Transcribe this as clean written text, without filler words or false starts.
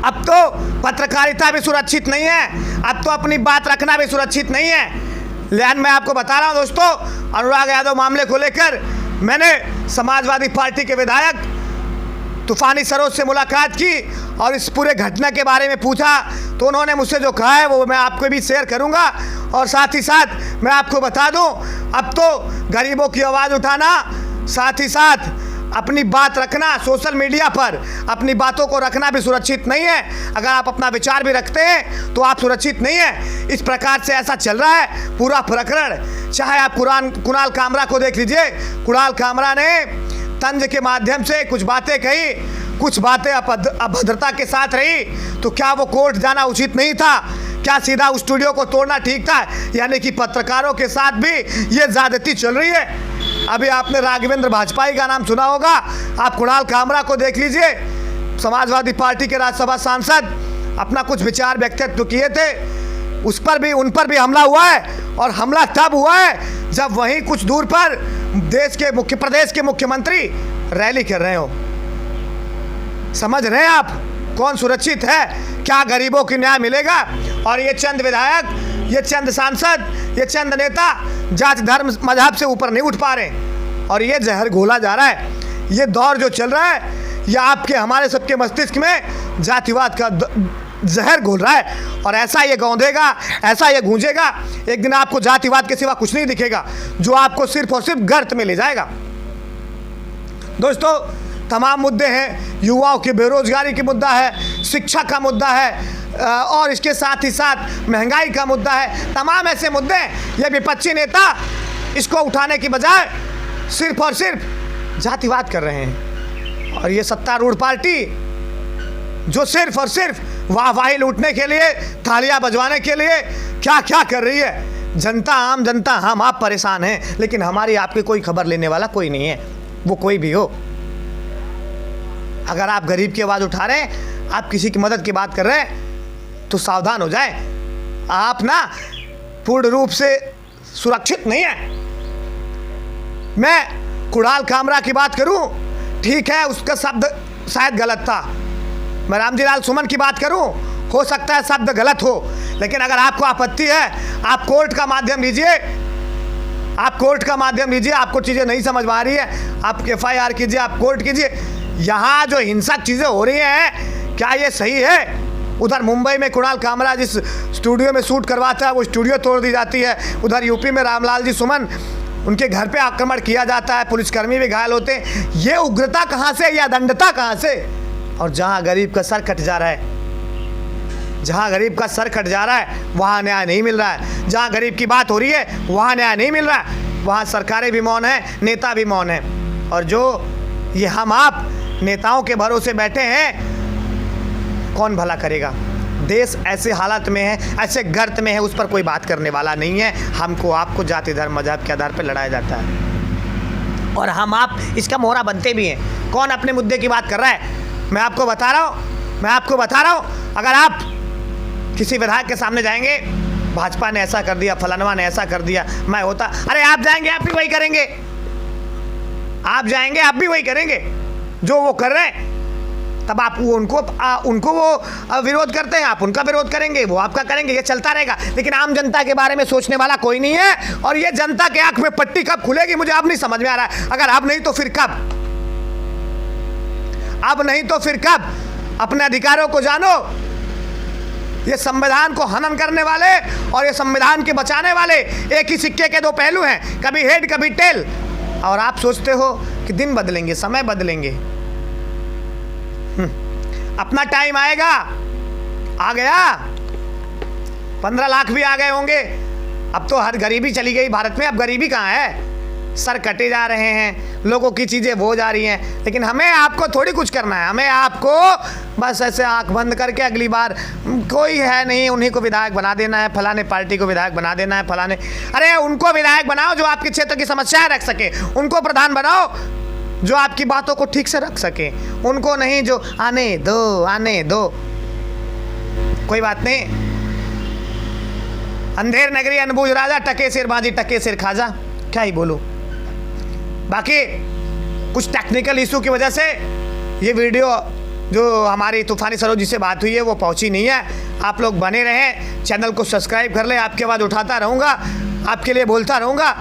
अब तो पत्रकारिता भी सुरक्षित नहीं है, अब तो अपनी बात रखना भी सुरक्षित नहीं है। लेकिन मैं आपको बता रहा हूं दोस्तों, अनुराग यादव मामले को लेकर मैंने समाजवादी पार्टी के विधायक तूफानी सरोज से मुलाकात की और इस पूरे घटना के बारे में पूछा, तो उन्होंने मुझसे जो कहा है वो मैं आपको भी शेयर करूंगा। और साथ ही साथ मैं आपको बता दूं, अब तो गरीबों की आवाज़ उठाना, साथ ही साथ अपनी बात रखना, सोशल मीडिया पर अपनी बातों को रखना भी सुरक्षित नहीं है। अगर आप अपना विचार भी रखते हैं तो आप सुरक्षित नहीं है। इस प्रकार से ऐसा चल रहा है पूरा प्रकरण। चाहे आप कुणाल कामरा को देख लीजिए, कुणाल कामरा ने तंज के माध्यम से कुछ बातें कही, कुछ बातें अभद्रता के साथ रही, तो क्या वो कोर्ट जाना उचित नहीं था? क्या सीधा उस स्टूडियो को तोड़ना ठीक था? यानी कि पत्रकारों के साथ भी ये ज्यादती चल रही है। अभी आपने राघवेंद्र भाजपाई का नाम सुना होगा, आप कुणाल कामरा को देख लीजिए, समाजवादी पार्टी के राज्यसभा सांसद अपना कुछ विचार व्यक्तित्व किए थे, उन पर भी हमला हुआ है। और हमला तब हुआ है जब वहीं कुछ दूर पर प्रदेश के मुख्यमंत्री रैली कर रहे हो। समझ रहे हैं आप कौन सुरक्षित है? क्या गरीबों की न्याय मिलेगा? और ये चंद विधायक, ये चंद सांसद, ये चंद नेता जात धर्म मजहब से ऊपर नहीं उठ पा रहे, और ये जहर घोला जा रहा है। ये दौर जो चल रहा है, ये आपके हमारे सबके मस्तिष्क में जातिवाद का जहर घोल रहा है। और ऐसा ये गौंधेगा, ऐसा ये गूंजेगा, एक दिन आपको जातिवाद के सिवा कुछ नहीं दिखेगा, जो आपको सिर्फ और सिर्फ गर्त में ले जाएगा। दोस्तों, तमाम मुद्दे हैं, युवाओं की बेरोजगारी का मुद्दा है, शिक्षा का मुद्दा है, और इसके साथ ही साथ महंगाई का मुद्दा है। तमाम ऐसे मुद्दे, ये विपक्षी नेता इसको उठाने की बजाय सिर्फ और सिर्फ जातिवाद कर रहे हैं। और ये सत्तारूढ़ पार्टी जो सिर्फ और सिर्फ वाहवाही लूटने के लिए, तालियां बजवाने के लिए क्या क्या कर रही है। जनता, आम जनता, हम आप परेशान हैं, लेकिन हमारी आपकी कोई खबर लेने वाला कोई नहीं है, वो कोई भी हो। अगर आप गरीब की आवाज़ उठा रहे हैं, आप किसी की मदद की बात कर रहे हैं, तो सावधान हो जाए। आप ना पूर्ण रूप से सुरक्षित नहीं है। मैं कुणाल कामरा की बात करूं, ठीक है, उसका शब्द शायद गलत था। मैं रामजी लाल सुमन की बात करूं, हो सकता है शब्द गलत हो, लेकिन अगर आपको आपत्ति है, आप कोर्ट का माध्यम लीजिए, आप कोर्ट का माध्यम लीजिए। आपको चीज़ें नहीं समझ में आ रही है, आप FIR कीजिए, आप कोर्ट कीजिए। यहाँ जो हिंसक चीज़ें हो रही हैं, क्या ये सही है? उधर मुंबई में कुणाल कामरा जिस स्टूडियो में शूट करवाता है, वो स्टूडियो तोड़ दी जाती है। उधर यूपी में रामलाल जी सुमन, उनके घर पे आक्रमण किया जाता है, पुलिसकर्मी भी घायल होते हैं। ये उग्रता कहाँ से, या दंडता कहाँ से? और जहाँ गरीब का सर कट जा रहा है, जहाँ गरीब का सर कट जा रहा है, वहाँ न्याय नहीं मिल रहा है। जहाँ गरीब की बात हो रही है, वहाँ न्याय नहीं मिल रहा है। वहाँ सरकारें भी मौन हैं, नेता भी मौन हैं। और जो ये हम आप नेताओं के भरोसे बैठे हैं, कौन भला करेगा? देश ऐसे हालत में है, ऐसे गर्त में है, उस पर कोई बात करने वाला नहीं है। हमको आपको जाति धर्म मजहब के आधार पर लड़ाया जाता है, और हम आप इसका मोहरा बनते भी हैं। कौन अपने मुद्दे की बात कर रहा है? मैं आपको बता रहा हूँ, अगर आप किसी विधायक के सामने जाएंगे, भाजपा ने ऐसा कर दिया, फलानवा ने ऐसा कर दिया, मैं होता, अरे आप जाएंगे आप भी वही करेंगे, आप जाएंगे आप भी वही करेंगे जो वो कर रहे हैं। तब आप उनको वो विरोध करते हैं, आप उनका विरोध करेंगे, वो आपका करेंगे, ये चलता रहेगा। लेकिन आम जनता के बारे में सोचने वाला कोई नहीं है। और ये जनता के आंख में पट्टी कब खुलेगी, मुझे अब नहीं समझ में आ रहा है। अगर अब नहीं तो फिर कब? अब नहीं तो फिर कब? अपने अधिकारों को जानो। ये संविधान को हनन करने वाले और ये संविधान के बचाने वाले एक ही सिक्के के दो पहलू हैं, कभी हेड कभी टेल। और आप सोचते हो कि दिन बदलेंगे, समय बदलेंगे। अपना टाइम आएगा, आ गया, 15 लाख भी आ गए होंगे। अब तो हर गरीबी चली गई भारत में, अब गरीबी कहाँ है? सर कटे जा रहे हैं, लोगों की चीज़ें वो जा रही हैं। लेकिन हमें आपको थोड़ी कुछ करना है, हमें आपको बस ऐसे आंख बंद करके अगली बार कोई है नहीं, उन्हीं को विधायक बना देना है, फलाने पार्टी को विधायक बना देना है, फलाने, अरे उनको विधायक बनाओ जो आपके क्षेत्र की समस्याएं रख सके, उनको प्रधान बनाओ जो आपकी बातों को ठीक से रख सके, उनको नहीं जो आने दो। कोई बात नहीं, अंधेर नगरी अनबूझ राजा, टके सिर बाजी टके सिर खाजा, क्या ही बोलूं। बाकी कुछ टेक्निकल इशू की वजह से ये वीडियो जो हमारी तूफानी सरोज जी से बात हुई है वो पहुंची नहीं है। आप लोग बने रहें, चैनल को सब्सक्राइब कर लें, आपकी आवाज़ उठाता रहूँगा, आपके लिए बोलता रहूँगा।